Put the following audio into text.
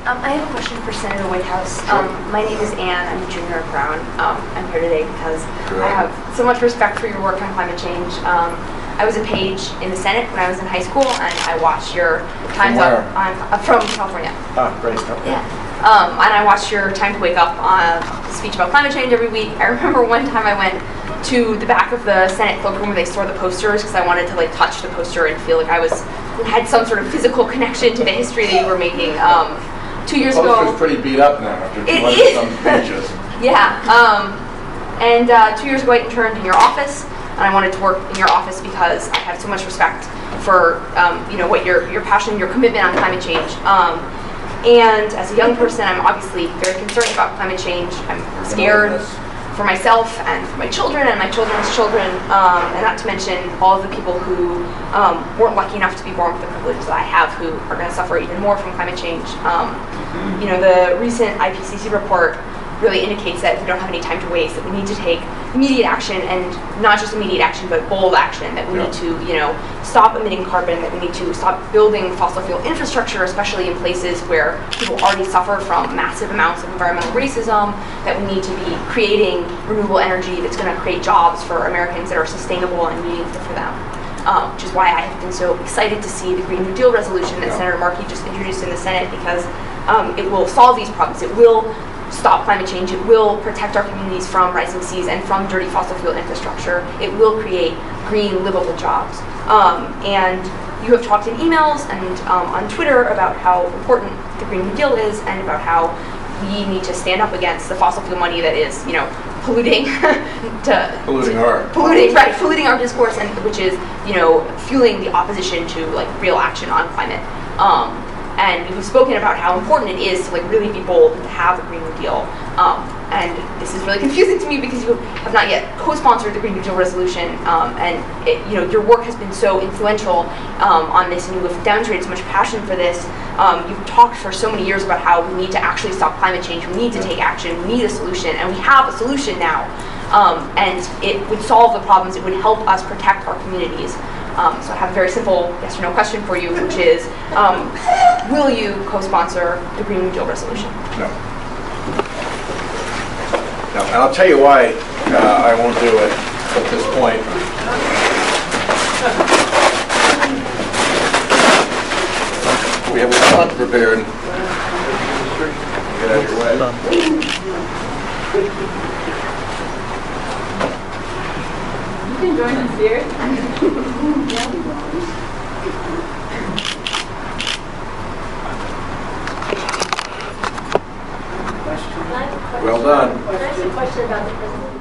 I have a question for Senator Whitehouse. Sure. My name is Ann. I'm a junior at Brown. I'm here today because Good. I have so much respect for your work on climate change. I was a page in the Senate when I was in high school, and I watched your Times where? Up. From California. Ah, great. Okay. Yeah. And I watched your Time to Wake Up speech about climate change every week. I remember one time I went to the back of the Senate cloakroom where they store the posters because I wanted to like touch the poster and feel like I had some sort of physical connection to the history that you were making. 2 years The ago. poster's pretty beat up now after It 200 is. some pages. Yeah. And 2 years ago I interned in your office, and I wanted to work in your office because I have so much respect for what your passion, your commitment on climate change. And as a young person, I'm obviously very concerned about climate change. I'm scared for myself and for my children and my children's children, and not to mention all of the people who weren't lucky enough to be born with the privilege that I have, who are going to suffer even more from climate change. The recent IPCC report really indicates that we don't have any time to waste, that we need to take immediate action, and not just immediate action, but bold action, that we need to, stop emitting carbon, that we need to stop building fossil fuel infrastructure, especially in places where people already suffer from massive amounts of environmental racism, that we need to be creating renewable energy that's going to create jobs for Americans that are sustainable and meaningful for them. Which is why I have been so excited to see the Green New Deal resolution that Senator Markey just introduced in the Senate, because it will solve these problems. It will stop climate change. It will protect our communities from rising seas and from dirty fossil fuel infrastructure. It will create green, livable jobs. And you have talked in emails and on Twitter about how important the Green New Deal is, and about how we need to stand up against the fossil fuel money that is, polluting polluting our discourse, and which is, fueling the opposition to real action on climate. And we've spoken about how important it is to really be bold and to have a Green New Deal. And this is really confusing to me because you have not yet co-sponsored the Green New Deal resolution, and your work has been so influential on this, and you have demonstrated so much passion for this. You've talked for so many years about how we need to actually stop climate change, we need to take action, we need a solution, and we have a solution now. And it would solve the problems, it would help us protect our communities. So I have a very simple yes or no question for you, which is, will you co-sponsor the Green New Deal resolution? No. No, and I'll tell you why I won't do it at this point. We have a stunt prepared. Get out of your way. You can join us here. Well done. Can I ask a question about the president?